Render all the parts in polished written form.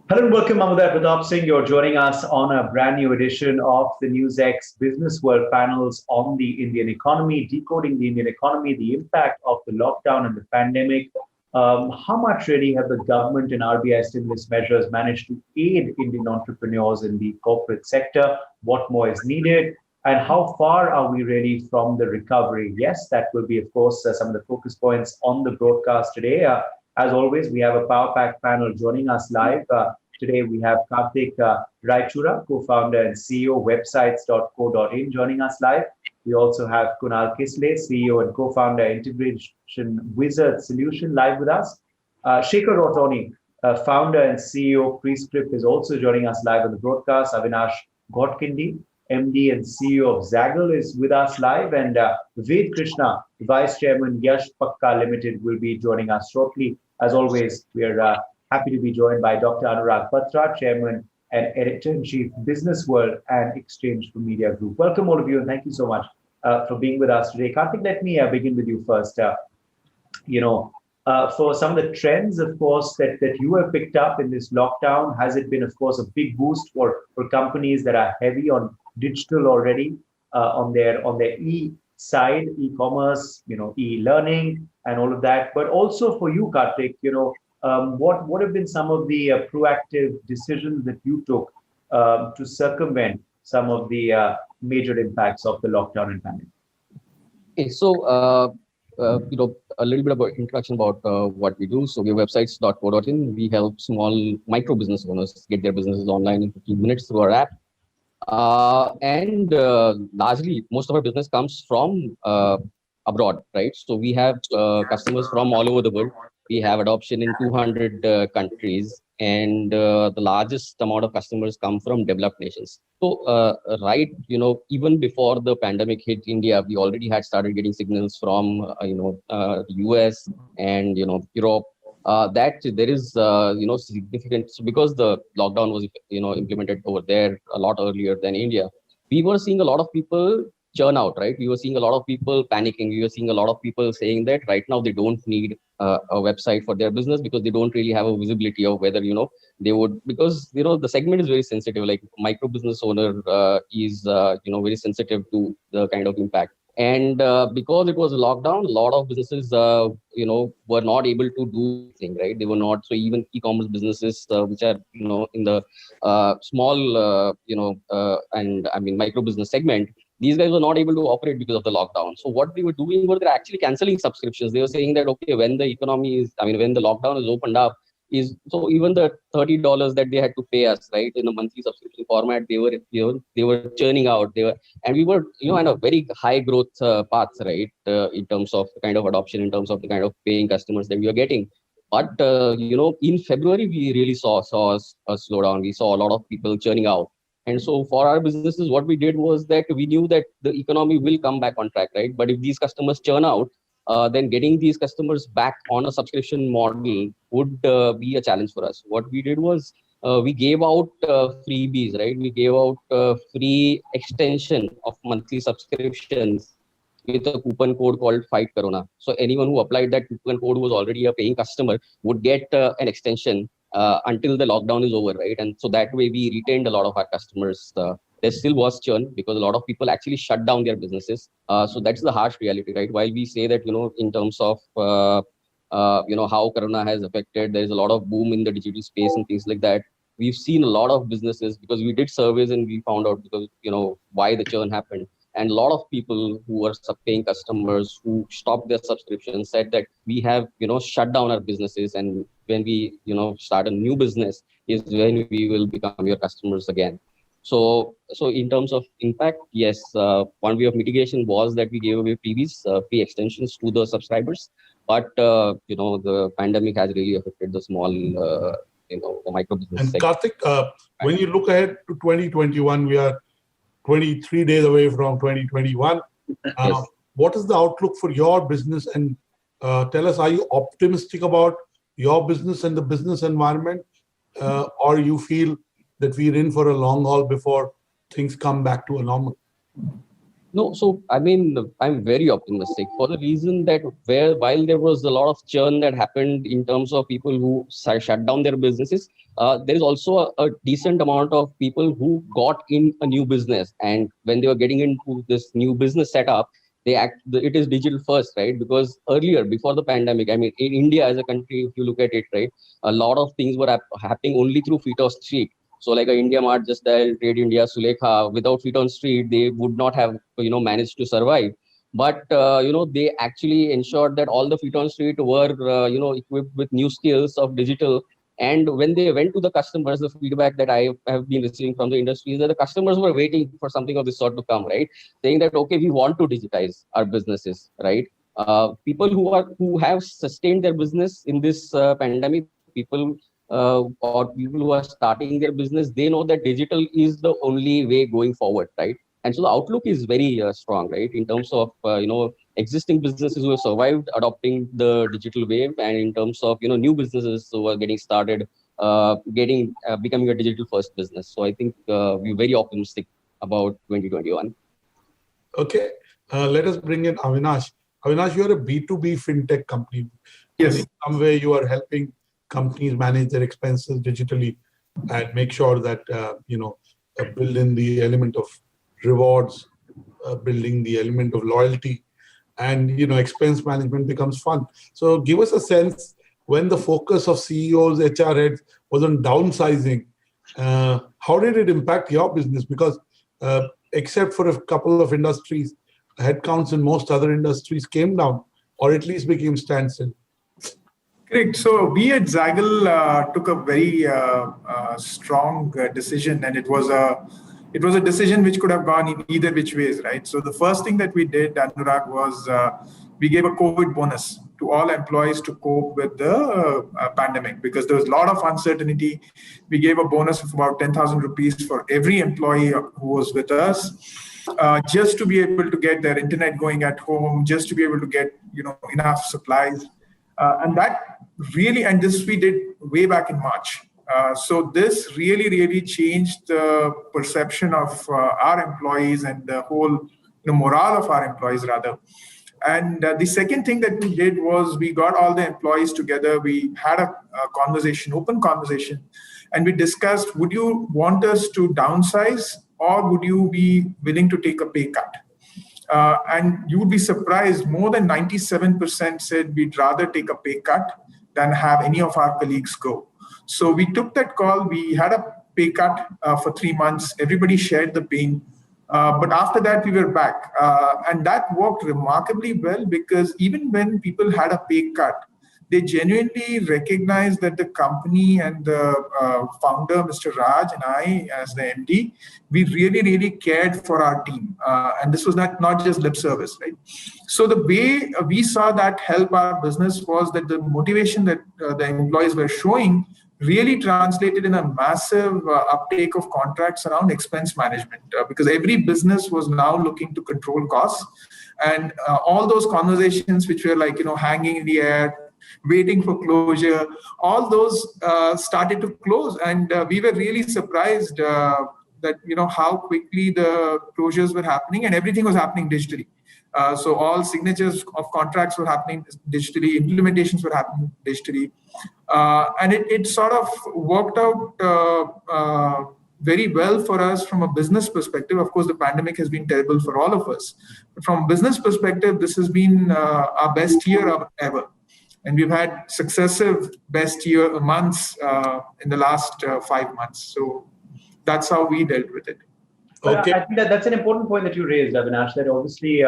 Hello and welcome, Amuday Pratap Singh. You're joining us on a brand new edition of the NewsX Business World panels on the Indian economy, decoding the Indian economy, the impact of the lockdown and the pandemic. How much really have the government and RBI stimulus measures managed to aid Indian entrepreneurs in the corporate sector? What more is needed? And how far are we really from the recovery? Yes, that will be, of course, some of the focus points on the broadcast today. As always, we have a Power Pack panel joining us live. Today, we have Karthik Raichura, co-founder and CEO, websites.co.in, joining us live. We also have Kunal Kisle, CEO and co-founder, Integration Wizard Solution, live with us. Shekhar Rotoni, founder and CEO, Prescript, is also joining us live on the broadcast. Avinash Godkindi, MD and CEO of Zaggle, is with us live. And Ved Krishna, Vice Chairman, Yash Pakka Limited, will be joining us shortly. As always, we're happy to be joined by Dr. Anurag Patra, Chairman and Editor-in-Chief, Business World and Exchange for Media Group. Welcome, all of you, and thank you so much for being with us today. Karthik, let me begin with you first. For some of the trends, of course, that you have picked up in this lockdown, has it been, of course, a big boost for companies that are heavy on digital already, on their side, e-commerce, e-learning and all of that. But also for you, Karthik, what have been some of the proactive decisions that you took to circumvent some of the major impacts of the lockdown and pandemic? Okay, so a little bit about introduction about what we do. So we have websites.co.in. We help small micro business owners get their businesses online in 15 minutes through our app. And largely, most of our business comes from abroad, right? So we have customers from all over the world. We have adoption in 200 countries, and the largest amount of customers come from developed nations. So, even before the pandemic hit India, we already had started getting signals from, the US and, Europe, that there is, significant, so because the lockdown was, implemented over there a lot earlier than India, we were seeing a lot of people churn out, right? We were seeing a lot of people panicking. We were seeing a lot of people saying that right now they don't need a website for their business because they don't really have a visibility of whether, they would, because, the segment is very sensitive, like micro business owner is, very sensitive to the kind of impact. And because it was a lockdown, a lot of businesses, were not able to do anything, right? They were not, so even e-commerce businesses, which are, in the small, micro business segment, these guys were not able to operate because of the lockdown. So what they were doing was they're actually canceling subscriptions. They were saying that, okay, when the when the lockdown is opened up, so even the $30 that they had to pay us, right, in a monthly subscription format, they were churning out. And we were, on a very high growth path, right, in terms of the kind of adoption, in terms of the kind of paying customers that we are getting. But in February, we really saw a slowdown. We saw a lot of people churning out. And so for our businesses, what we did was that we knew that the economy will come back on track, right? But if these customers churn out, then getting these customers back on a subscription model would be a challenge for us. What we did was we gave out freebies, right? We gave out free extension of monthly subscriptions with a coupon code called Fight Corona. So anyone who applied that coupon code was already a paying customer would get an extension until the lockdown is over, right? And so that way we retained a lot of our customers. There still was churn because a lot of people actually shut down their businesses. So that's the harsh reality, right? While we say that, in terms of, how Corona has affected, there's a lot of boom in the digital space and things like that. We've seen a lot of businesses because we did surveys and we found out because, why the churn happened. And a lot of people who were paying customers who stopped their subscription said that we have, shut down our businesses. And when we, start a new business is when we will become your customers again. So in terms of impact, yes, one way of mitigation was that we gave away freebies, free extensions to the subscribers. But, the pandemic has really affected the small, the micro business. And Karthik, when you look ahead to 2021, we are 23 days away from 2021. Yes. What is the outlook for your business? And tell us, are you optimistic about your business and the business environment? Or you feel that we're in for a long haul before things come back to a normal? No, so I mean, I'm very optimistic for the reason that while there was a lot of churn that happened in terms of people who shut down their businesses, there is also a decent amount of people who got in a new business, and when they were getting into this new business setup, it is digital first, right? Because earlier, before the pandemic, I mean, in India as a country, if you look at it, right, a lot of things were happening only through feet of street. So like a India Mart, Just Dial, Trade India, Sulekha, without feet on street, they would not have, managed to survive. But, they actually ensured that all the feet on street were, equipped with new skills of digital. And when they went to the customers, the feedback that I have been receiving from the industry is that the customers were waiting for something of this sort to come, right? Saying that, okay, we want to digitize our businesses, right? People who have sustained their business in this pandemic, or people who are starting their business, they know that digital is the only way going forward, right? And so the outlook is very strong, right? In terms of existing businesses who have survived adopting the digital wave, and in terms of new businesses who are getting started, becoming a digital first business. So I think we're very optimistic about 2021. Okay, let us bring in Avinash. Avinash, you're a B2B fintech company. Yes. In some way, you are helping companies manage their expenses digitally and make sure that build in the element of rewards, building the element of loyalty, and expense management becomes fun. So give us a sense, when the focus of CEOs, HR heads was on downsizing, how did it impact your business? Because except for a couple of industries, headcounts in most other industries came down, or at least became standstill. Correct. So we at Zaggle took a very strong decision, and it was a decision which could have gone in either which ways, right? So the first thing that we did, Anurag, was we gave a COVID bonus to all employees to cope with the pandemic, because there was a lot of uncertainty. We gave a bonus of about 10,000 rupees for every employee who was with us, just to be able to get their internet going at home, just to be able to get enough supplies. And that really, and this we did way back in March. So this really changed the perception of our employees and the whole morale of our employees, rather. And the second thing that we did was we got all the employees together. We had a conversation, open conversation, and we discussed, would you want us to downsize, or would you be willing to take a pay cut? And you would be surprised, more than 97% said we'd rather take a pay cut than have any of our colleagues go. So we took that call. We had a pay cut for 3 months. Everybody shared the pain. But after that, we were back. And that worked remarkably well, because even when people had a pay cut, they genuinely recognized that the company and the founder, Mr. Raj, and I, as the MD, we really cared for our team. And this was not just lip service, right? So the way we saw that help our business was that the motivation that the employees were showing really translated in a massive uptake of contracts around expense management, because every business was now looking to control costs. And all those conversations which were like, hanging in the air, waiting for closure, all those started to close. And we were really surprised that, how quickly the closures were happening, and everything was happening digitally. So all signatures of contracts were happening digitally, implementations were happening digitally. And it sort of worked out very well for us from a business perspective. Of course, the pandemic has been terrible for all of us. But from a business perspective, this has been our best year ever. And we've had successive best year months in the last 5 months. So that's how we dealt with it. Okay. I think that's an important point that you raised, Avinash, that obviously,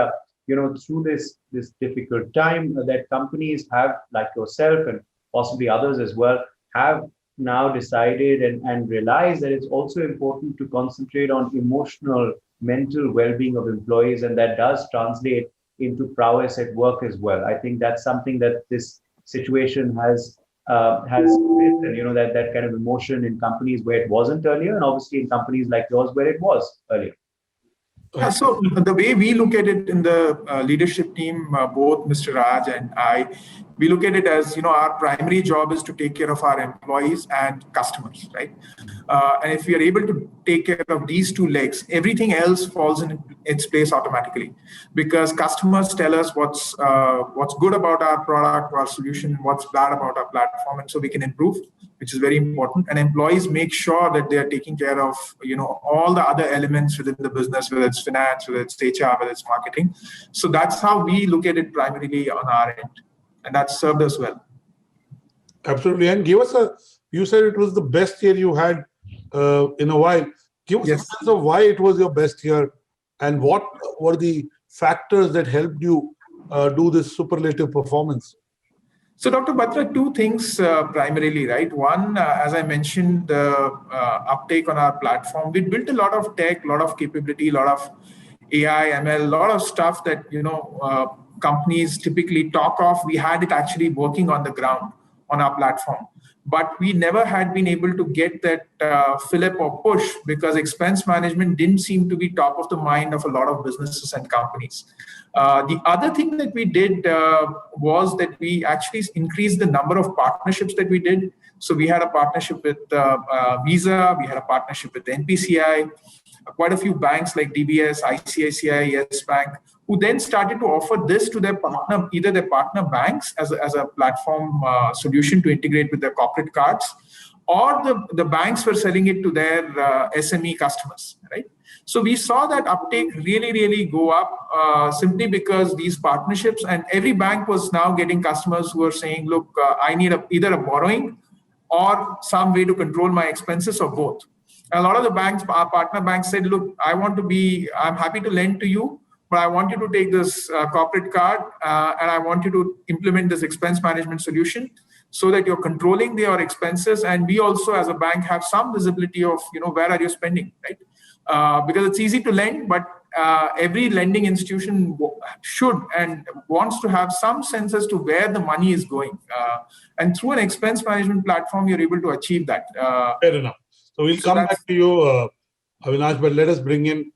through this difficult time, that companies have, like yourself and possibly others as well, have now decided and realized that it's also important to concentrate on emotional, mental well-being of employees, and that does translate into prowess at work as well. I think that's something that this situation has and that kind of emotion in companies where it wasn't earlier, and obviously in companies like yours where it was earlier. Yeah, so the way we look at it in the leadership team, both Mr. Raj and I, we look at it as, our primary job is to take care of our employees and customers, right? And if we are able to take care of these two legs, everything else falls in its place automatically, because customers tell us what's good about our product, our solution, what's bad about our platform, and so we can improve, which is very important. And employees make sure that they are taking care of, all the other elements within the business, whether it's finance, whether it's HR, whether it's marketing. So that's how we look at it primarily on our end, and that's served us well. Absolutely. And you said it was the best year you had in a while. Give us a sense of why it was your best year, and what were the factors that helped you do this superlative performance? So, Dr. Batra, two things primarily, right? One, as I mentioned, the uptake on our platform. We built a lot of tech, a lot of capability, a lot of AI, ML, a lot of stuff that, companies typically talk of. We had it actually working on the ground on our platform. But we never had been able to get that fillip or push, because expense management didn't seem to be top of the mind of a lot of businesses and companies. The other thing that we did was that we actually increased the number of partnerships that we did. So we had a partnership with Visa, we had a partnership with NPCI, quite a few banks like DBS, ICICI, Yes Bank, who then started to offer this to their partner, either their partner banks as a platform solution to integrate with their corporate cards, or the banks were selling it to their SME customers, right? So we saw that uptake really, really go up simply because these partnerships, and every bank was now getting customers who were saying, look, I need either a borrowing or some way to control my expenses, or both. A lot of the banks, our partner banks, said, look, I'm happy to lend to you, but I want you to take this corporate card and I want you to implement this expense management solution so that you're controlling your expenses. And we also, as a bank, have some visibility of, where are you spending, right? Because it's easy to lend, but every lending institution should and wants to have some sense as to where the money is going. And through an expense management platform, you're able to achieve that. Fair enough. So we'll come back to you, Avinash, but let us bring in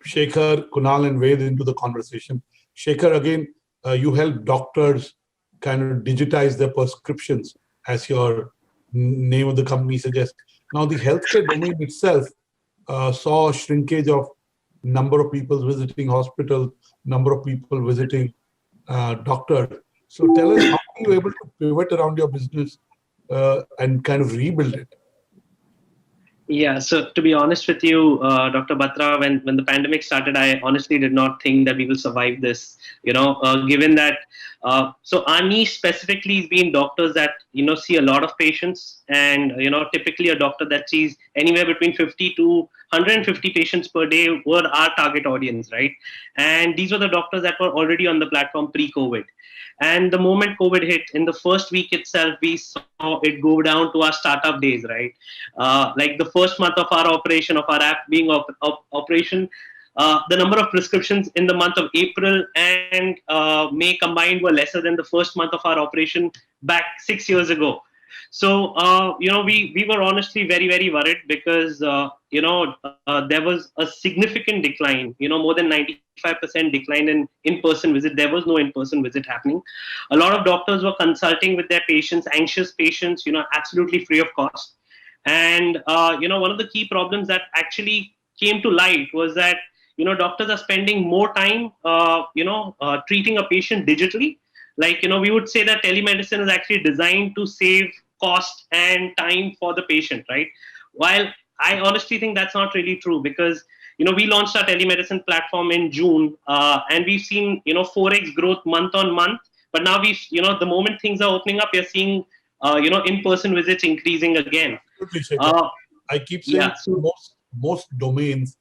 Shekhar, Kunal, and Ved into the conversation. Shekhar, again, you help doctors kind of digitize their prescriptions, as your name of the company suggests. Now, the healthcare domain itself saw a shrinkage of number of people visiting hospitals, number of people visiting doctors. So tell us, how are you able to pivot around your business and kind of rebuild it? Yeah, so to be honest with you, Dr. Batra, when the pandemic started, I honestly did not think that we will survive this, given that, so our niche specifically has been doctors that, see a lot of patients, and, typically a doctor that sees anywhere between 50 to 150 patients per day were our target audience, right? And these were the doctors that were already on the platform pre-COVID. And the moment COVID hit, in the first week itself, we saw it go down to our startup days, right? Like the first month of our operation, of our app being operation, the number of prescriptions in the month of April and May combined were lesser than the first month of our operation back 6 years ago. So, we were honestly very, very worried because, there was a significant decline, more than 95% decline in in-person visit. There was no in-person visit happening. A lot of doctors were consulting with their patients, anxious patients, absolutely free of cost. And, one of the key problems that actually came to light was that, doctors are spending more time, treating a patient digitally. Like, we would say that telemedicine is actually designed to save cost and time for the patient, right? While I honestly think that's not really true, because, we launched our telemedicine platform in June, and we've seen, 4x growth month on month. But now the moment things are opening up, you're seeing, in-person visits increasing again. I keep saying most domains,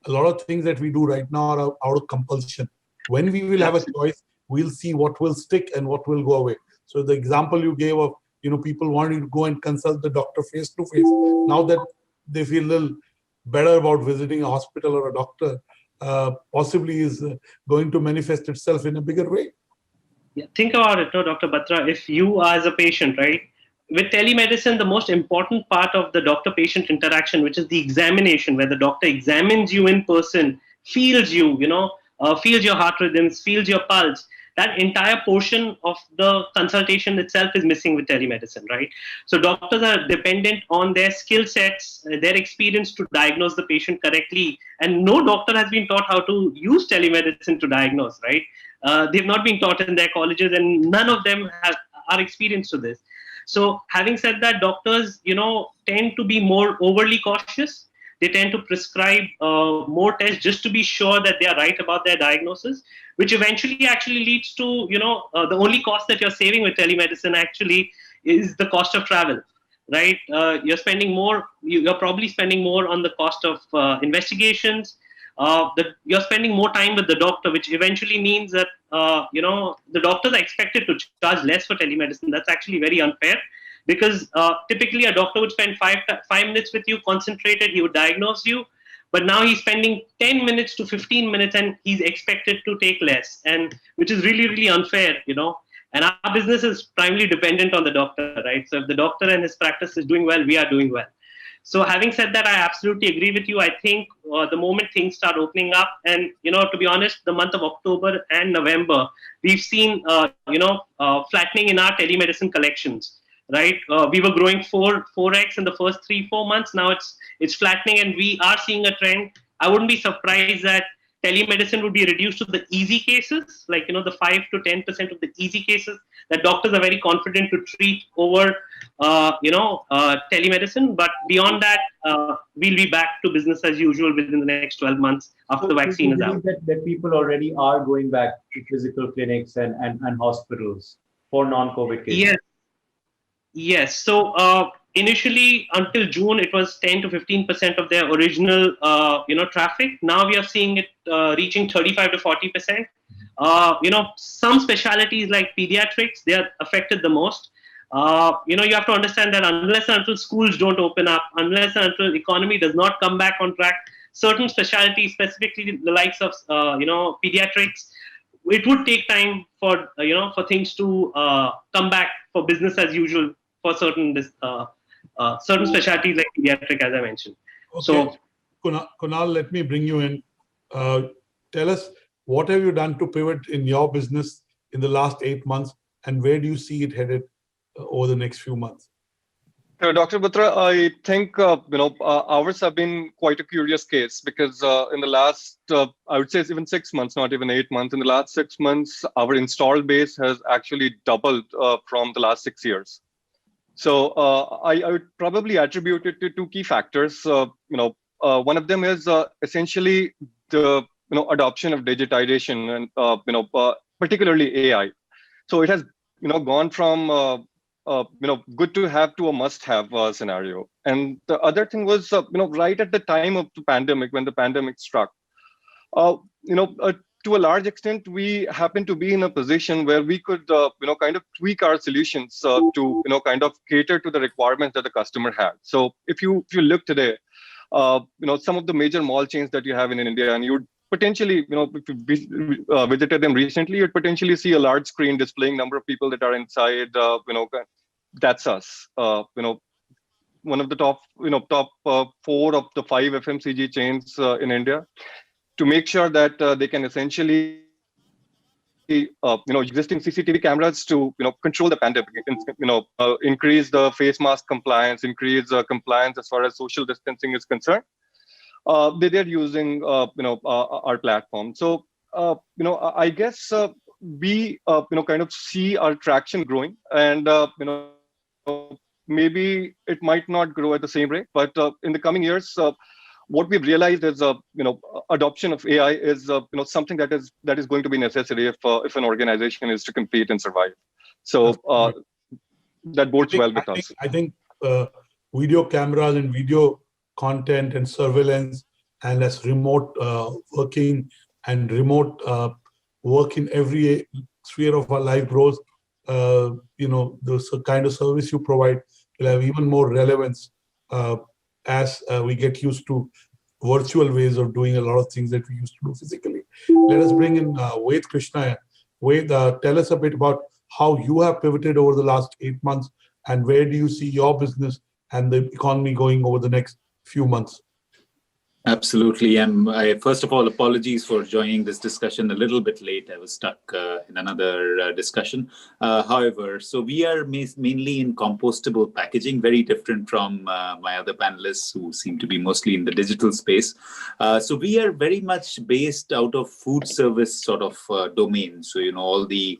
a lot of things that we do right now are out of compulsion. When we will have a choice, we'll see what will stick and what will go away. So the example you gave of, people wanting to go and consult the doctor face to face, now that they feel a little better about visiting a hospital or a doctor, possibly is going to manifest itself in a bigger way. Yeah, think about it, Dr. Batra. If you are as a patient, right, with telemedicine, the most important part of the doctor-patient interaction, which is the examination, where the doctor examines you in person, feels you, feels your heart rhythms, feels your pulse. that entire portion of the consultation itself is missing with telemedicine, right? So doctors are dependent on their skill sets, their experience to diagnose the patient correctly. And no doctor has been taught how to use telemedicine to diagnose, right? They've not been taught in their colleges, and none of them are experienced to this. So having said that, doctors, tend to be more overly cautious. They tend to prescribe more tests just to be sure that they are right about their diagnosis, which eventually actually leads to, the only cost that you're saving with telemedicine actually is the cost of travel, right? You're spending more, you're probably spending more on the cost of investigations. You're spending more time with the doctor, which eventually means that, the doctors are expected to charge less for telemedicine. That's actually very unfair. Because typically a doctor would spend 5 minutes with you, concentrated, he would diagnose you. But now he's spending 10 minutes to 15 minutes and he's expected to take less, and which is really, really unfair, And our business is primarily dependent on the doctor, right? So if the doctor and his practice is doing well, we are doing well. So having said that, I absolutely agree with you. I think the moment things start opening up, and, to be honest, the month of October and November, we've seen, flattening in our telemedicine collections. Right, we were growing 4x in the first 3-4 months. Now it's flattening, and we are seeing a trend. I wouldn't be surprised that telemedicine would be reduced to the easy cases, like the 5 to 10% of the easy cases that doctors are very confident to treat over, telemedicine. But beyond that, we'll be back to business as usual within the next 12 months after the vaccine is out. That people already are going back to physical clinics and hospitals for non-COVID cases. Yes. So initially, until June, it was 10 to 15% of their original, traffic. Now we are seeing it reaching 35 to 40%. Some specialties like pediatrics, they are affected the most. You have to understand that unless and until schools don't open up, unless and until economy does not come back on track, certain specialties, specifically the likes of, pediatrics, it would take time for, for things to come back for business as usual for certain specialties like pediatric, as I mentioned. Okay. So, Kunal, let me bring you in. Tell us, what have you done to pivot in your business in the last 8 months, and where do you see it headed over the next few months? Dr. Batra, I think ours have been quite a curious case, because in the last, I would say even 6 months, not even 8 months. In the last 6 months, our installed base has actually doubled from the last 6 years. So I would probably attribute it to 2 key factors. One of them is essentially the adoption of digitization and particularly AI. So it has gone from good to have to a must-have scenario. And the other thing was right at the time of the pandemic, when the pandemic struck, to a large extent, we happened to be in a position where we could, kind of tweak our solutions to, kind of cater to the requirements that the customer had. So if you look today, some of the major mall chains that you have in India, and you would potentially, if you visited them recently, you'd potentially see a large screen displaying number of people that are inside. That's us. One of the top 4 of the 5 FMCG chains in India, to make sure that they can essentially, existing CCTV cameras to, control the pandemic, increase the face mask compliance, increase compliance as far as social distancing is concerned. They're using, our platform. So, I guess we, kind of see our traction growing, and, maybe it might not grow at the same rate, but in the coming years, what we've realized is, adoption of AI is, something that is going to be necessary if an organization is to compete and survive. So that bodes well with us. I think video cameras and video content and surveillance, and as remote working and remote work in every sphere of our life grows, the kind of service you provide will have even more relevance as we get used to virtual ways of doing a lot of things that we used to do physically. Let us bring in Ved Krishna. Ved, tell us a bit about how you have pivoted over the last 8 months, and where do you see your business and the economy going over the next few months? Absolutely. First of all, apologies for joining this discussion a little bit late. I was stuck in another discussion. However, so we are mainly in compostable packaging, very different from my other panelists who seem to be mostly in the digital space. So we are very much based out of food service sort of domain. So, all the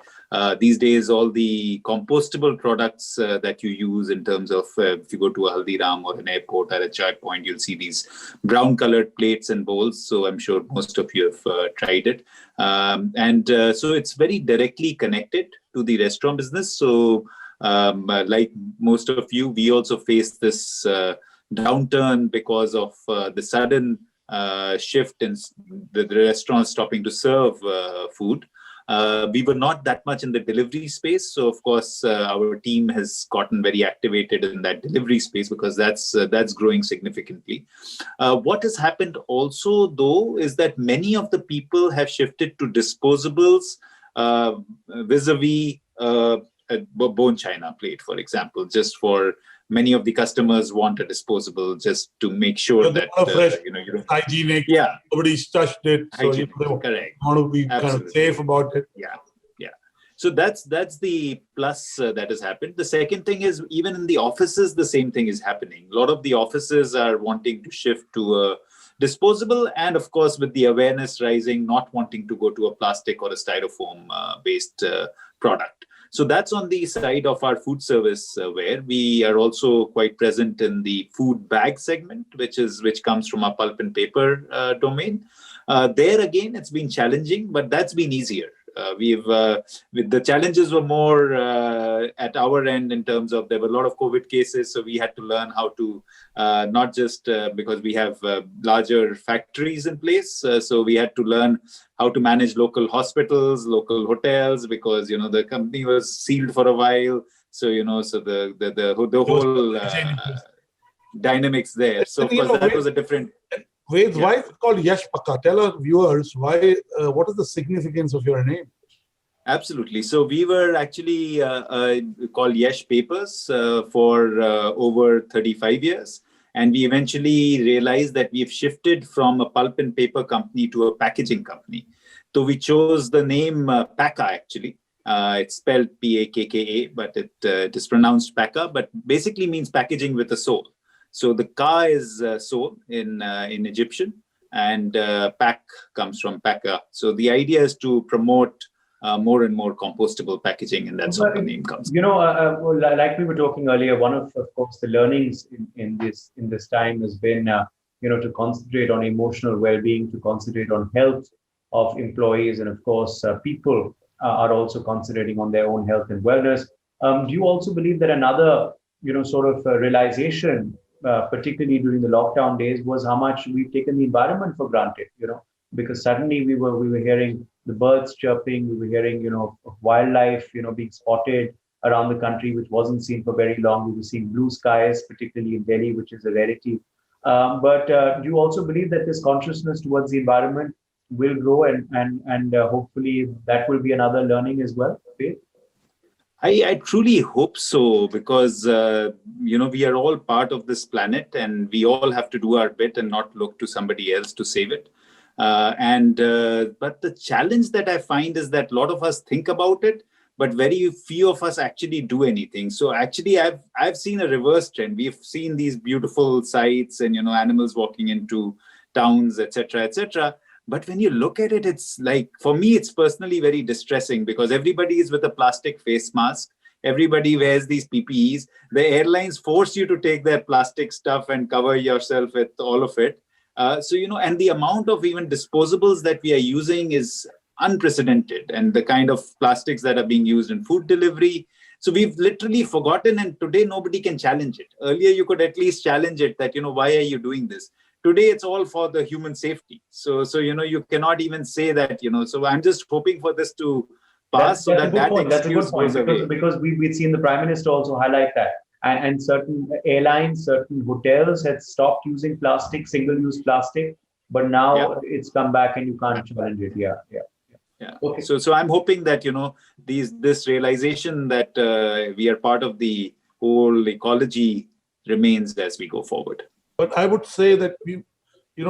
these days, all the compostable products that you use in terms of if you go to a Haldiram or an airport or a checkpoint, you'll see these brown colored plates and bowls. So I'm sure most of you have tried it. So it's very directly connected to the restaurant business. So like most of you, we also face this downturn because of the sudden shift in the restaurants stopping to serve food. We were not that much in the delivery space. So, of course, our team has gotten very activated in that delivery space because that's growing significantly. What has happened also, though, is that many of the people have shifted to disposables vis-a-vis a bone china plate, for example, just for many of the customers want a disposable just to make sure that fresh, you don't hygienic. Yeah, nobody's touched it, so correct. Want to be Absolutely. kind of safe about it. Yeah. So that's the plus that has happened. The second thing is even in the offices, the same thing is happening. A lot of the offices are wanting to shift to a disposable, and of course, with the awareness rising, not wanting to go to a plastic or a styrofoam based product. So that's on the side of our food service where we are also quite present in the food bag segment, which comes from our pulp and paper domain. There again, it's been challenging, but that's been easier. With the challenges were more at our end in terms of there were a lot of COVID cases, so we had to learn how to not just because we have larger factories in place, so we had to learn how to manage local hospitals, local hotels, because the company was sealed for a while. So so the whole dynamics there. So of course that was a different. Ved, why is it called Yash Pakka? Tell our viewers why. What is the significance of your name? Absolutely. So we were actually called Yash Papers for over 35 years. And we eventually realized that we've shifted from a pulp and paper company to a packaging company. So we chose the name Pakka actually. It's spelled P-A-K-K-A, but it is pronounced Pakka, but basically means packaging with a soul. So the ka is soul in Egyptian, and pak comes from Pakka. So the idea is to promote more and more compostable packaging, and that's how the name comes. Like we were talking earlier, one of course, the learnings in this time has been, to concentrate on emotional well-being, to concentrate on health of employees, and of course, people are also concentrating on their own health and wellness. Do you also believe that another, sort of realization, particularly during the lockdown days, was how much we've taken the environment for granted? Because suddenly we were hearing the birds chirping, we were hearing, wildlife, being spotted around the country, which wasn't seen for very long. We were seeing blue skies, particularly in Delhi, which is a rarity. But do you also believe that this consciousness towards the environment will grow, and hopefully that will be another learning as well? Faith? I truly hope so, because we are all part of this planet, and we all have to do our bit and not look to somebody else to save it. But the challenge that I find is that a lot of us think about it, but very few of us actually do anything. So actually, I've seen a reverse trend. We've seen these beautiful sights and animals walking into towns, etc., etc. But when you look at it, it's like, for me, it's personally very distressing, because everybody is with a plastic face mask. Everybody wears these PPEs. The airlines force you to take their plastic stuff and cover yourself with all of it. And the amount of even disposables that we are using is unprecedented, and the kind of plastics that are being used in food delivery. So we've literally forgotten, and today nobody can challenge it. Earlier, you could at least challenge it that, why are you doing this? Today, it's all for the human safety. So you cannot even say that, so I'm just hoping for this to pass so that excuse goes away. Because we've seen the Prime Minister also highlight that. And certain airlines, certain hotels had stopped using plastic, single-use plastic, but now it's come back and you can't challenge it. Yeah. Okay. So I'm hoping that, this realization that we are part of the whole ecology remains as we go forward. But I would say that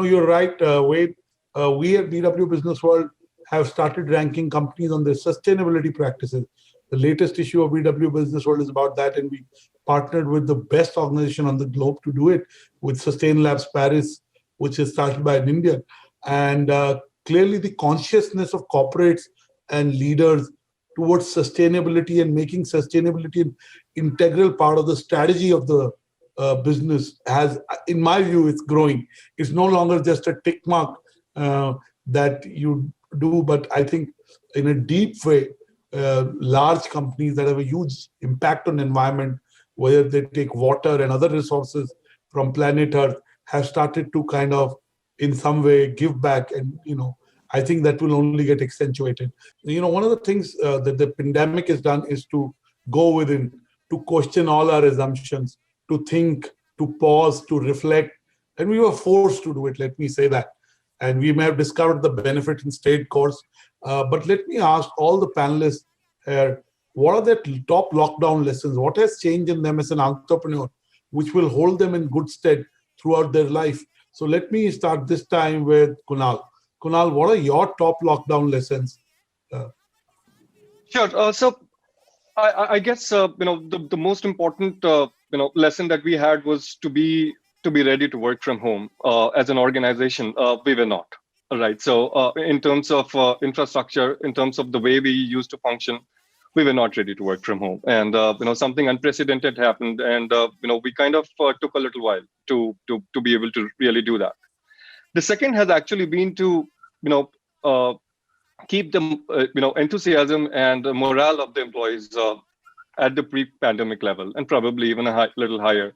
You're right, Wade. We at BW Business World have started ranking companies on their sustainability practices. The latest issue of BW Business World is about that, and we partnered with the best organization on the globe to do it with Sustain Labs Paris, which is started by an Indian. And clearly the consciousness of corporates and leaders towards sustainability and making sustainability an integral part of the strategy of the business has, in my view, it's growing. It's no longer just a tick mark that you do, but I think in a deep way, large companies that have a huge impact on the environment, whether they take water and other resources from planet Earth, have started to kind of in some way give back. And I think that will only get accentuated. One of the things that the pandemic has done is to go within, to question all our assumptions, to think, to pause, to reflect. And we were forced to do it, let me say that. And we may have discovered the benefit in straight course. But let me ask all the panelists here, what are their top lockdown lessons? What has changed in them as an entrepreneur, which will hold them in good stead throughout their life? So let me start this time with Kunal. Kunal, what are your top lockdown lessons? Sure. So I guess the most important lesson that we had was to be ready to work from home. As an organization, we were not. Right. So in terms of infrastructure, in terms of the way we used to function, we were not ready to work from home. And something unprecedented happened, and we kind of took a little while to be able to really do that. The second has actually been to keep the enthusiasm and the morale of the employees at the pre-pandemic level, and probably even a little higher.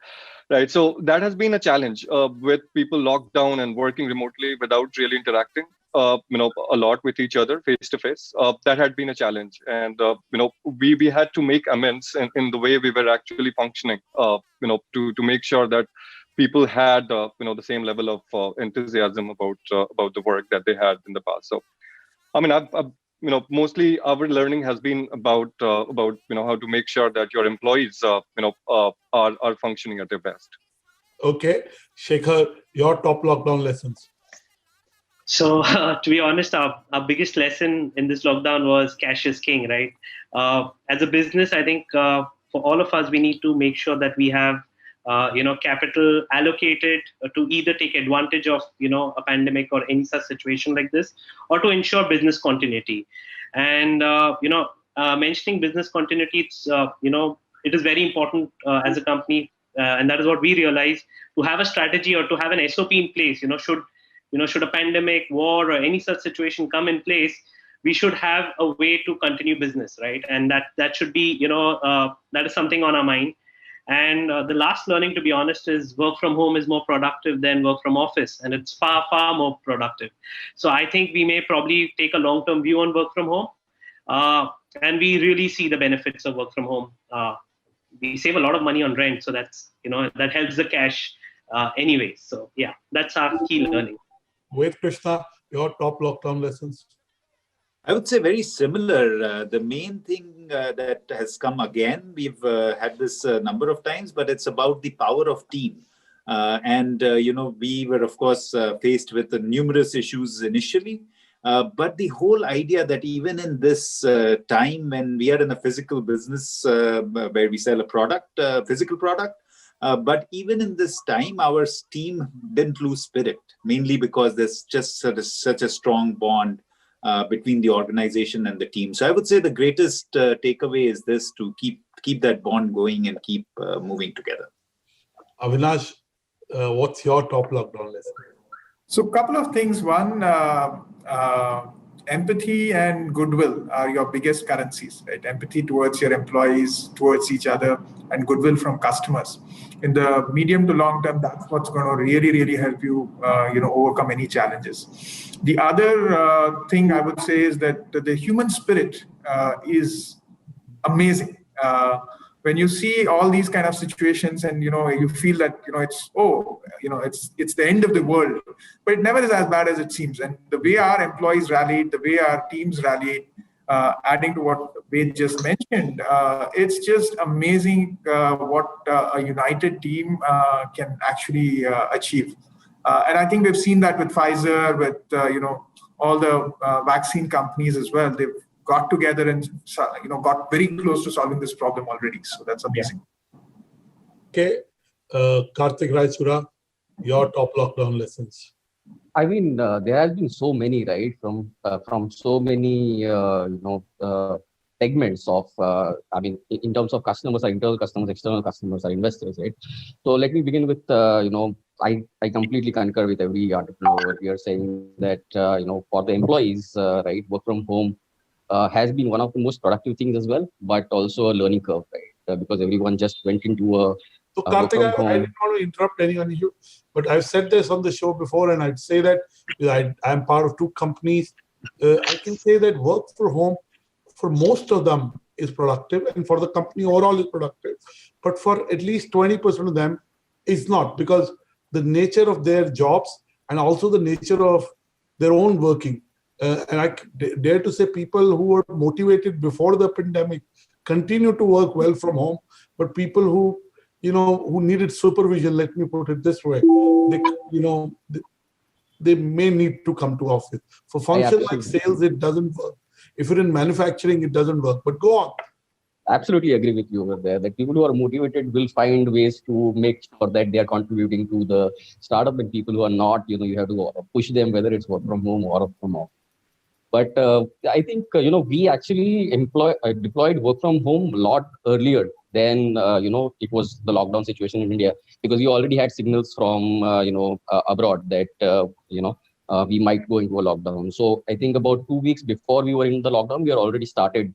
Right. So that has been a challenge with people locked down and working remotely without really interacting, a lot with each other face to face. That had been a challenge. And, we had to make amends in the way we were actually functioning, to make sure that people had, the same level of enthusiasm about the work that they had in the past. So, I mean, I've mostly our learning has been about how to make sure that your employees are functioning at their best. Okay, Shekhar, your top lockdown lessons. So to be honest, our biggest lesson in this lockdown was cash is king, right? As a business, I think for all of us, we need to make sure that we have capital allocated to either take advantage of, a pandemic or any such situation like this, or to ensure business continuity. And, mentioning business continuity, it's, it is very important as a company. And that is what we realized, to have a strategy or to have an SOP in place, should a pandemic, war, or any such situation come in place, we should have a way to continue business, right? And that should be, that is something on our mind. And the last learning, to be honest, is work from home is more productive than work from office, and it's far, far more productive. So I think we may probably take a long-term view on work from home, and we really see the benefits of work from home. We save a lot of money on rent, so that's that helps the cash anyway. So yeah, that's our key learning. Wait, Krishna, your top lockdown lessons. I would say very similar. The main thing that has come again, we've had this a number of times, but it's about the power of team. We were, of course, faced with numerous issues initially. But the whole idea that even in this time when we are in a physical business where we sell a product, physical product, but even in this time, our team didn't lose spirit, mainly because there's just such a strong bond between the organization and the team. So I would say the greatest takeaway is this, to keep that bond going and keep moving together. Avinash, what's your top lockdown lesson? So a couple of things. One, empathy and goodwill are your biggest currencies, right? Empathy towards your employees, towards each other, and goodwill from customers. In the medium to long term, that's what's going to really, really help you, overcome any challenges. The other thing I would say is that the human spirit is amazing. When you see all these kind of situations, and you feel that it's the end of the world, but it never is as bad as it seems. And the way our employees rallied, the way our teams rallied, adding to what Ved just mentioned, it's just amazing what a united team can actually achieve. And I think we've seen that with Pfizer, with all the vaccine companies as well. They've got together and got very close to solving this problem already. So that's amazing. Okay, Karthik Raisura, your top lockdown lessons. I mean, there has been so many, right? From so many, segments of, in terms of customers, are internal customers, external customers, are investors, right? So let me begin with, I completely concur with every entrepreneur here saying that, for the employees, right, work from home has been one of the most productive things as well, but also a learning curve, right? Because everyone just went into a So Karthik, I didn't want to interrupt anyone, but I've said this on the show before, and I'd say that I'm part of 2 companies. I can say that work from home for most of them is productive, and for the company overall is productive. But for at least 20% of them, it's not, because the nature of their jobs and also the nature of their own working. And I dare to say people who were motivated before the pandemic continue to work well from home, but people who needed supervision, let me put it this way, they may need to come to office. For functions like sales, it doesn't work. If you're in manufacturing, it doesn't work. But go on. Absolutely agree with you over there, that people who are motivated will find ways to make sure that they are contributing to the startup, and people who are not, you have to push them, whether it's work from home or from office. But I think, we actually deployed work from home a lot earlier than, it was the lockdown situation in India, because we already had signals from, abroad that, we might go into a lockdown. So I think about 2 weeks before we were in the lockdown, we had already started.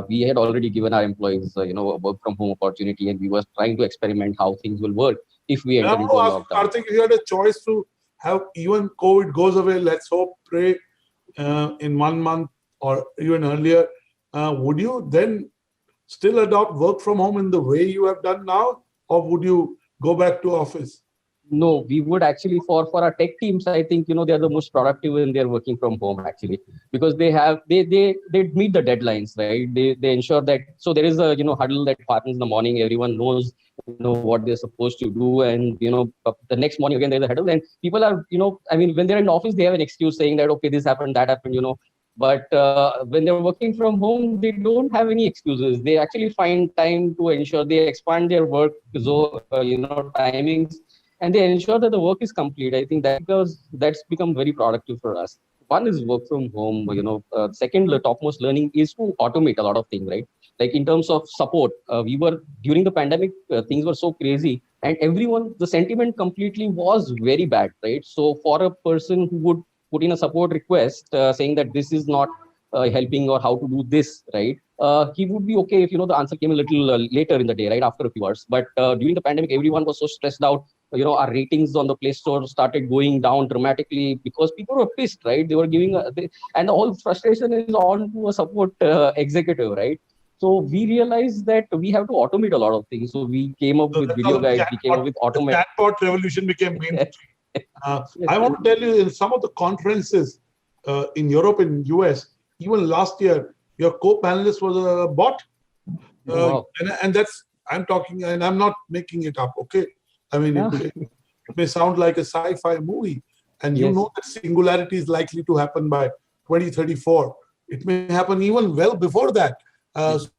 We had already given our employees, a work from home opportunity, and we were trying to experiment how things will work if we enter into a lockdown. Karthik, if you had a choice to have even COVID goes away, let's hope, pray, in 1 month or even earlier, would you then still adopt work from home in the way you have done now, or would you go back to office? No, we would actually, for our tech teams, I think, they are the most productive when they're working from home, actually, because they meet the deadlines, right? They ensure that, so there is a, huddle that happens in the morning. Everyone knows, what they're supposed to do. And, the next morning, again, there's a huddle, and people are, when they're in the office, they have an excuse saying that, okay, this happened, that happened, But when they're working from home, they don't have any excuses. They actually find time to ensure they expand their work, timings, and they ensure that the work is complete. I think that's become very productive for us. One is work from home. Second, the topmost learning is to automate a lot of things, right? Like in terms of support, during the pandemic, things were so crazy, and the sentiment completely was very bad, right? So for a person who would put in a support request saying that this is not helping or how to do this, right? He would be okay if, the answer came a little later in the day, right? After a few hours. But during the pandemic, everyone was so stressed out. Our ratings on the Play Store started going down dramatically because people were pissed, right? They were giving, and the whole frustration is on to a support executive, right? So we realized that we have to automate a lot of things. So we came up with video guides, we came up with automate. The chatbot revolution became mainstream. I want to tell you, in some of the conferences in Europe and US, even last year, your co-panelist was a bot. Wow. And that's, I'm talking, and I'm not making it up, okay? It may sound like a sci-fi movie, and you know that singularity is likely to happen by 2034. It may happen even well before that. So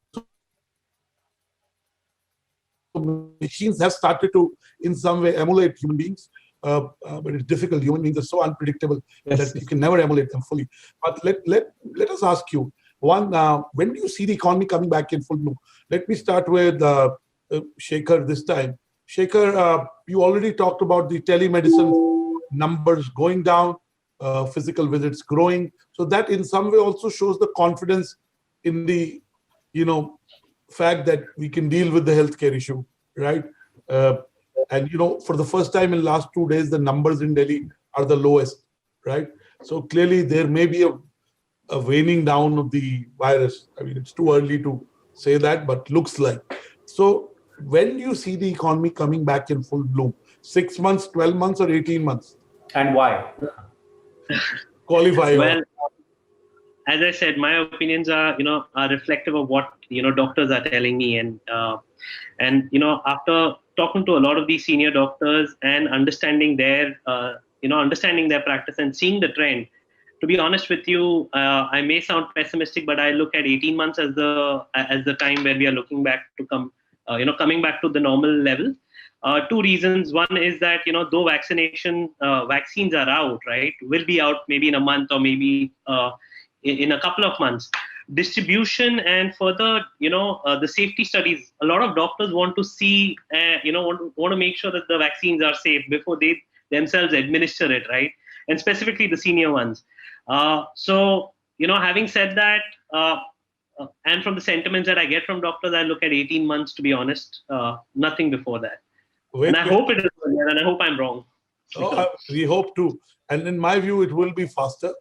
machines have started to, in some way, emulate human beings. But it's difficult. Human beings are so unpredictable that you can never emulate them fully. But let us ask you, one, when do you see the economy coming back in full bloom? Let me start with Shekhar this time. Shekhar, you already talked about the telemedicine numbers going down, physical visits growing. So that in some way also shows the confidence in the, fact that we can deal with the healthcare issue, right? And, for the first time in last 2 days, the numbers in Delhi are the lowest, right? So clearly there may be a waning down of the virus. It's too early to say that, but looks like. So when do you see the economy coming back in full bloom? 6 months, 12 months, or 18 months? And why? Qualify. Well, as I said, my opinions are reflective of what doctors are telling me, and after talking to a lot of these senior doctors and understanding their understanding their practice and seeing the trend. To be honest with you, I may sound pessimistic, but I look at 18 months as the time where we are looking back to coming back to the normal level. Two reasons. One is that, though vaccines are out, right, will be out maybe in a month or maybe in a couple of months. Distribution and further, the safety studies. A lot of doctors want to see, want to make sure that the vaccines are safe before they themselves administer it, right? And specifically the senior ones. So, having said that, and from the sentiments that I get from doctors, I look at 18 months, to be honest, nothing before that. And I hope it is earlier, and I hope I'm wrong. We hope too. And in my view, it will be faster.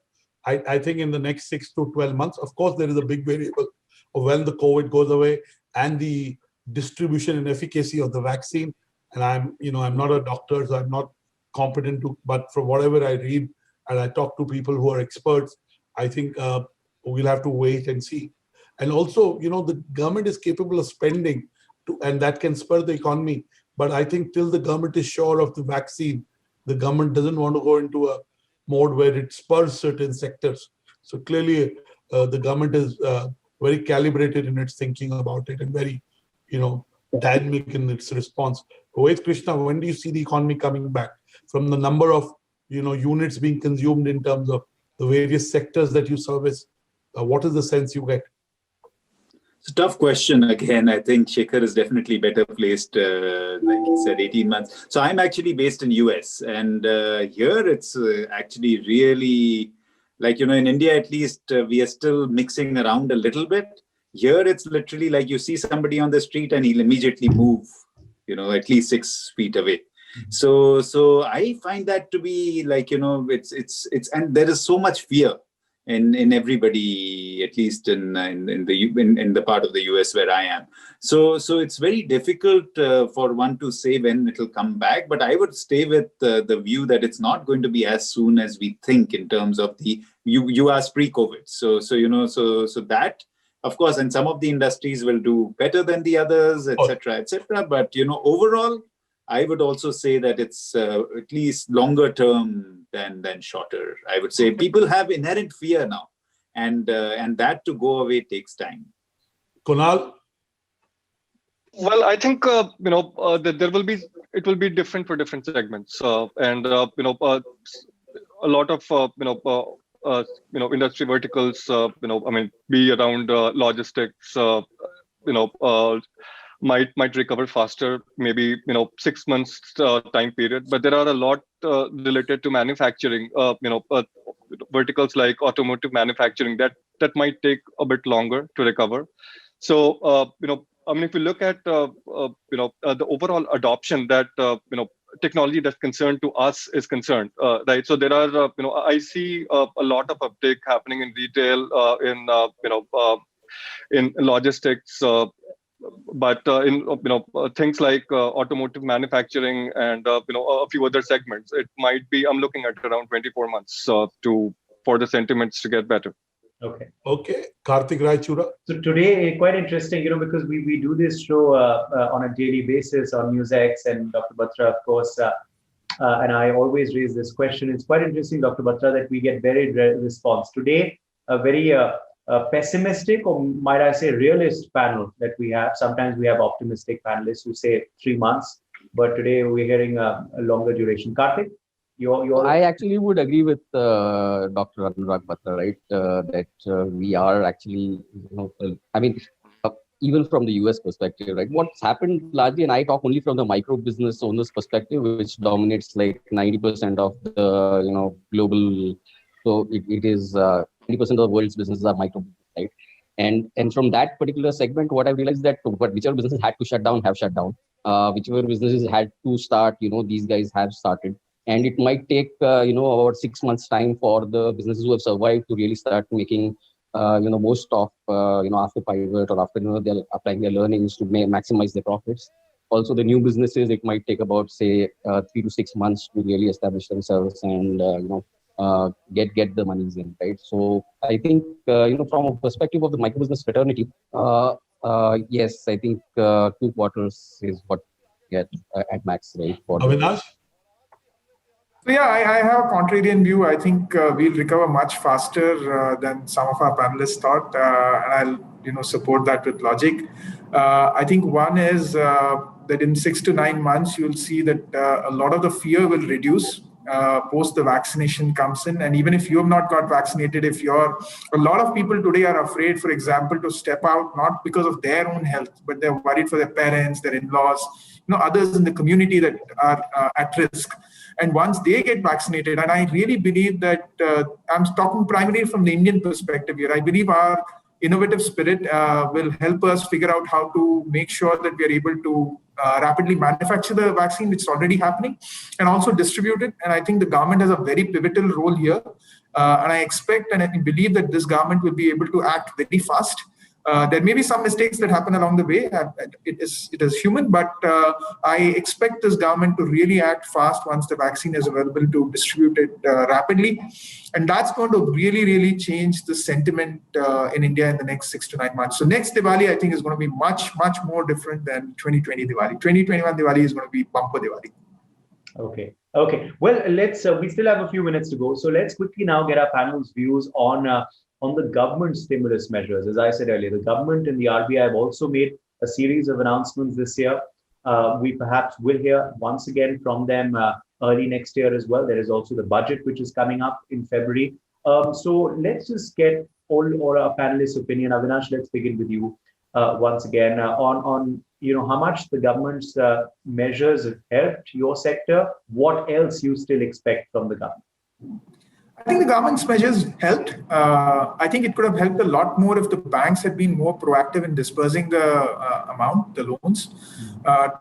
I think in the next 6 to 12 months, of course, there is a big variable of when the COVID goes away and the distribution and efficacy of the vaccine. And I'm not a doctor, so I'm not competent to, but from whatever I read and I talk to people who are experts, I think we'll have to wait and see. And also, the government is capable of spending and that can spur the economy. But I think till the government is sure of the vaccine, the government doesn't want to go into a mode where it spurs certain sectors. So clearly, the government is very calibrated in its thinking about it and very, dynamic in its response. Rohit Krishna, when do you see the economy coming back from the number of, units being consumed in terms of the various sectors that you service? What is the sense you get? It's a tough question. Again, I think Shekhar is definitely better placed, like he said, 18 months. So I'm actually based in US, and here it's actually really, like, in India at least, we are still mixing around a little bit. Here it's literally like you see somebody on the street and he'll immediately move, at least 6 feet away. So I find that to be like, it's and there is so much fear in everybody, at least in the part of the US where I am. So it's very difficult for one to say when it will come back. But I would stay with the view that it's not going to be as soon as we think in terms of you asked pre-COVID. So that, of course, and some of the industries will do better than the others, etc., etc. But overall, I would also say that it's at least longer term than shorter. I would say people have inherent fear now, and that to go away takes time. Kunal? Well, I think that it will be different for different segments, and a lot of industry verticals, be around logistics, might recover faster, maybe 6 months time period. But there are a lot related to manufacturing, verticals like automotive manufacturing that might take a bit longer to recover. So if you look at the overall adoption that technology that's concerned to us is concerned, right? So there are I see a lot of uptake happening in retail, in logistics. But in things like automotive manufacturing and a few other segments, it might be, I'm looking at around 24 months for the sentiments to get better. Okay. Karthik Raichura. So today, quite interesting, because we do this show on a daily basis on NewsX, and Dr. Batra, of course, and I always raise this question. It's quite interesting, Dr. Batra, that we get varied response. Today, a very pessimistic, or might I say realist panel that we have. Sometimes we have optimistic panelists who say 3 months, but today we're hearing a longer duration. Karthik, I actually would agree with Dr. Anurag Batra, right? That we are actually, even from the US perspective, right? What's happened largely, and I talk only from the micro business owners perspective, which dominates like 90% of the global. So it is 90% of the world's businesses are micro, right? And from that particular segment, what I realized that whichever businesses had to shut down have shut down. Whichever businesses had to start, these guys have started. And it might take about 6 months time for the businesses who have survived to really start making most of after pivot or after they're applying their learnings to maximize their profits. Also, the new businesses, it might take about say 3 to 6 months to really establish themselves and get the monies in, right? So I think from a perspective of the micro business fraternity, yes, I think 2 quarters is what at max, right? Avinash? So yeah, I have a contrarian view. I think we'll recover much faster than some of our panelists thought, and I'll support that with logic. I think one is that in 6 to 9 months you'll see that a lot of the fear will reduce post the vaccination comes in, and even if you have not got vaccinated, if you're a lot of people today are afraid, for example, to step out not because of their own health, but they're worried for their parents, their in-laws, others in the community that are at risk. And once they get vaccinated, and I really believe that I'm talking primarily from the Indian perspective here, I believe our innovative spirit will help us figure out how to make sure that we are able to rapidly manufacture the vaccine, which is already happening, and also distribute it. And I think the government has a very pivotal role here. And I expect and I believe that this government will be able to act very fast. There may be some mistakes that happen along the way. It is human, but I expect this government to really act fast once the vaccine is available to distribute it rapidly. And that's going to really, really change the sentiment in India in the next 6 to 9 months. So next Diwali, I think, is going to be much, much more different than 2020 Diwali. 2021 Diwali is going to be bumper Diwali. Okay. Well, let's. We still have a few minutes to go, so let's quickly now get our panel's views on the government stimulus measures. As I said earlier, the government and the RBI have also made a series of announcements this year. We perhaps will hear once again from them early next year as well. There is also the budget, which is coming up in February. So let's just get all our panelists' opinion. Avinash, let's begin with you once again on how much the government's measures have helped your sector. What else you still expect from the government? I think the government's measures helped. I think it could have helped a lot more if the banks had been more proactive in dispersing the the loans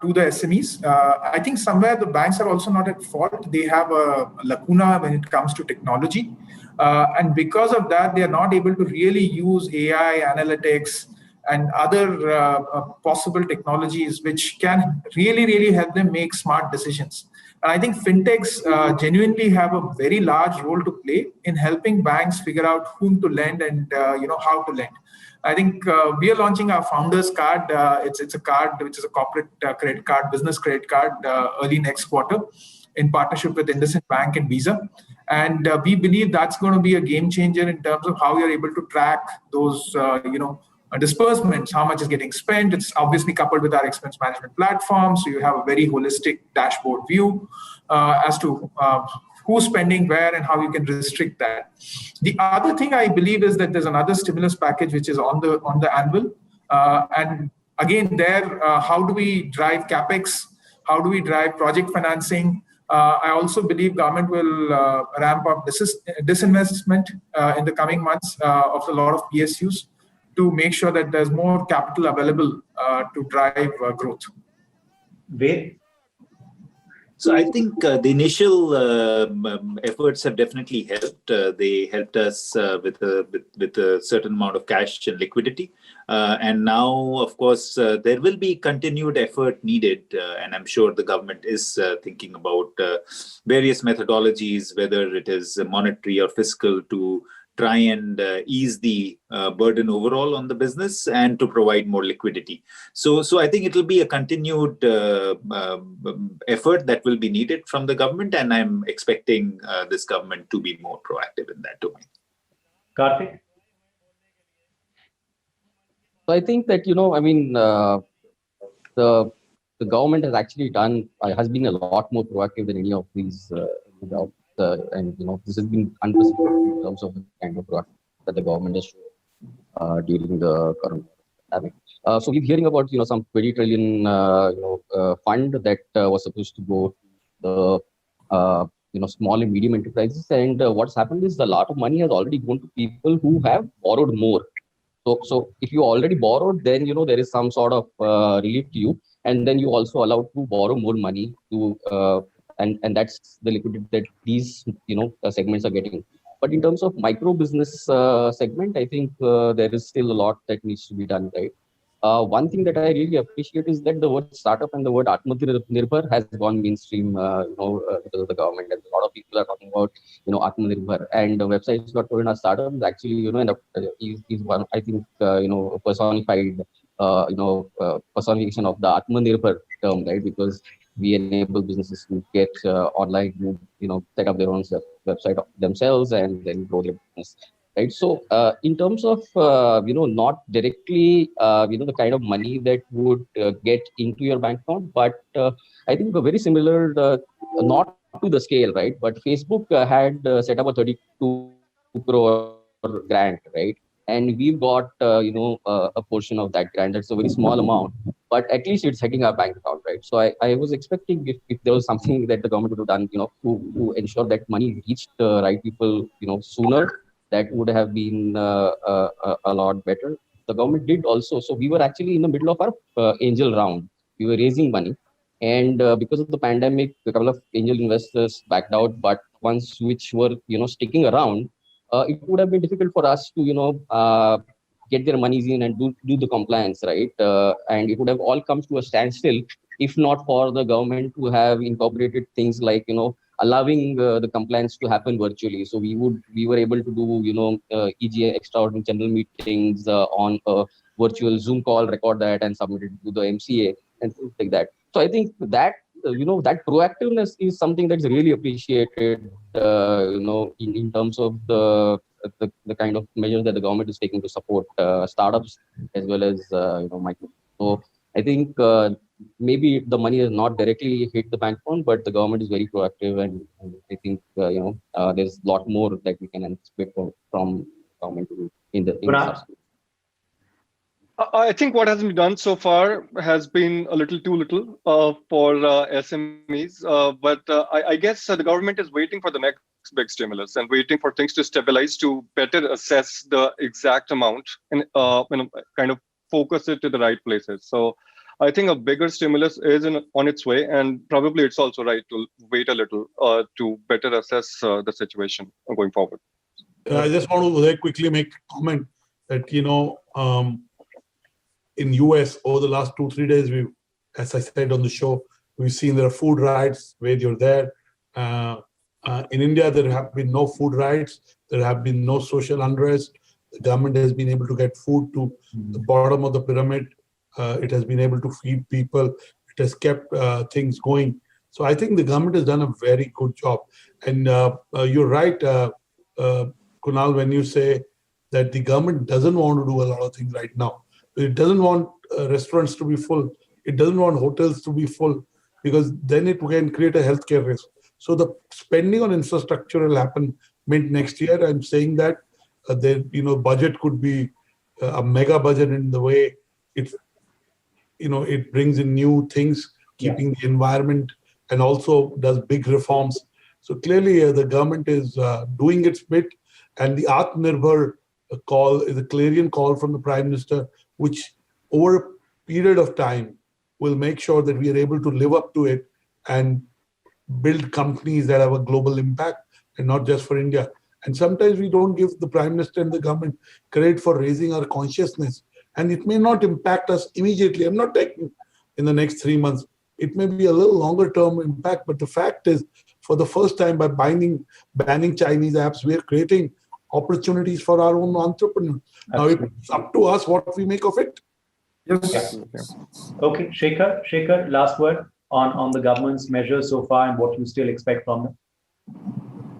to the SMEs. I think somewhere the banks are also not at fault. They have a lacuna when it comes to technology. And because of that, they are not able to really use AI, analytics, and other possible technologies which can really, really help them make smart decisions. And I think fintechs genuinely have a very large role to play in helping banks figure out whom to lend and how to lend. I think we are launching our founders card. It's a card which is a corporate credit card, business credit card, early next quarter in partnership with IndusInd Bank and Visa. And we believe that's going to be a game changer in terms of how you're able to track those disbursements, how much is getting spent. It's obviously coupled with our expense management platform, so you have a very holistic dashboard view as to who's spending where and how you can restrict that. The other thing I believe is that there's another stimulus package which is on the anvil, and again there, how do we drive capex? How do we drive project financing? I also believe government will ramp up disinvestment in the coming months of a lot of PSUs, to make sure that there's more capital available to drive growth. Ved? So I think the initial efforts have definitely helped. They helped us with a certain amount of cash and liquidity. And now, of course, there will be continued effort needed. And I'm sure the government is thinking about various methodologies, whether it is monetary or fiscal, to try and ease the burden overall on the business and to provide more liquidity. So I think it will be a continued effort that will be needed from the government, and I'm expecting this government to be more proactive in that domain. Karthik? So I think that, the government has actually has been a lot more proactive than any of these and this has been unprecedented in terms of the kind of work that the government has shown during the current pandemic. So we're hearing about some 20 trillion fund that was supposed to go to the small and medium enterprises, and what's happened is a lot of money has already gone to people who have borrowed more. So if you already borrowed, then there is some sort of relief to you, and then you also allowed to borrow more money to. And that's the liquidity that these segments are getting. But in terms of micro business segment, I think there is still a lot that needs to be done, right? One thing that I really appreciate is that the word startup and the word Atmanirbhar has gone mainstream, because of the government, and a lot of people are talking about Atmanirbhar, and websites.co.in startup is actually is one, I think, personified personification of the Atmanirbhar term, right? Because we enable businesses to get online, set up their own website themselves and then grow their business, right? So in terms of not directly the kind of money that would get into your bank account, but I think a very similar, not to the scale, right? But Facebook had set up a 32 crore grant, right? And we've got a portion of that grant. That's a very small amount, but at least it's hitting our bank account, right? So I was expecting if there was something that the government would have done, to ensure that money reached the right people, sooner, that would have been a lot better. The government did also. So we were actually in the middle of our angel round. We were raising money, and because of the pandemic, a couple of angel investors backed out. But ones which were sticking around, it would have been difficult for us to get their monies in and do the compliance, right? And it would have all come to a standstill if not for the government to have incorporated things like allowing the compliance to happen virtually. So we were able to do EGA extraordinary general meetings on a virtual Zoom call, record that and submit it to the MCA and things like that. So I think that that proactiveness is something that's really appreciated in terms of the kind of measures that the government is taking to support startups as well as micro. So I think maybe the money has not directly hit the bank account, but the government is very proactive, and I think there's a lot more that we can anticipate from government to do in the I think what has been done so far has been a little too little for SMEs, but I guess the government is waiting for the next big stimulus and waiting for things to stabilize to better assess the exact amount and kind of focus it to the right places. So I think a bigger stimulus is on its way, and probably it's also right to wait a little to better assess the situation going forward. I just want to very quickly make a comment that in US over the last 2-3 days, we've, as I said on the show, we've seen there are food riots where you're there. In India, there have been no food riots. There have been no social unrest. The government has been able to get food to the bottom of the pyramid. It has been able to feed people. It has kept things going. So I think the government has done a very good job. And you're right, Kunal, when you say that the government doesn't want to do a lot of things right now. It doesn't want restaurants to be full. It doesn't want hotels to be full, because then it can create a healthcare risk. So the spending on infrastructure will happen mid next year. I'm saying that the budget could be a mega budget in the way it brings in new things, keeping the environment, and also does big reforms. So clearly the government is doing its bit, and the Atmanirbhar call is a clarion call from the Prime Minister, which over a period of time will make sure that we are able to live up to it and build companies that have a global impact and not just for India. And sometimes we don't give the Prime Minister and the government credit for raising our consciousness. And it may not impact us immediately. I'm not taking in the next 3 months. It may be a little longer term impact, but the fact is, for the first time, by banning Chinese apps, we're creating opportunities for our own entrepreneurs. Absolutely. Now it's up to us what we make of it. Yes. Okay, Shekhar, last word on the government's measures so far and what you still expect from them.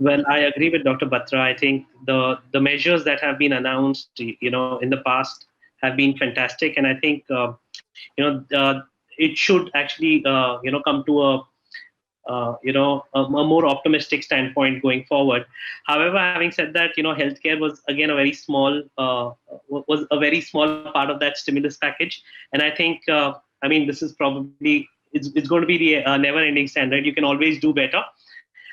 Well, I agree with Dr. Batra. I think the measures that have been announced, in the past have been fantastic, and I think it should actually come to a more optimistic standpoint going forward. However, having said that, healthcare was again a very small part of that stimulus package, and I think this is probably it's going to be the never-ending standard. You can always do better.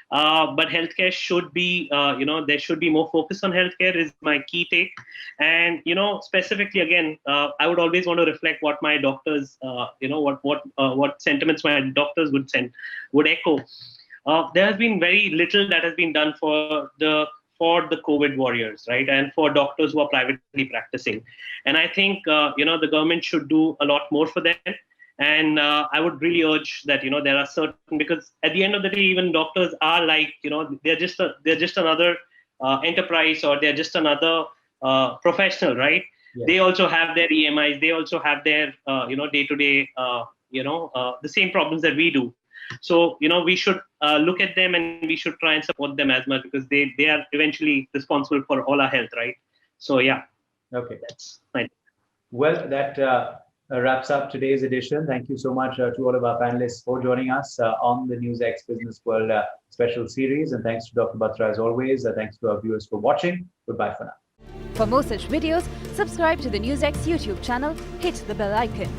But healthcare should be, there should be more focus on healthcare is my key take. And, specifically, again, I would always want to reflect what my doctors, what sentiments my doctors would echo. There has been very little that has been done for the COVID warriors, right? And for doctors who are privately practicing. And I think, the government should do a lot more for them. And I would really urge that, there are certain, because at the end of the day, even doctors are like, they're just another enterprise, or they're just another professional, right? Yes. They also have their EMIs. They also have their day-to-day the same problems that we do. So we should look at them and we should try and support them as much, because they are eventually responsible for all our health, right? So yeah. Okay. That's fine. Well, that wraps up today's edition. Thank you so much to all of our panelists for joining us on the NewsX Business World special series. And thanks to Dr. Batra as always. Thanks to our viewers for watching. Goodbye for now. For more such videos, subscribe to the NewsX YouTube channel, hit the bell icon.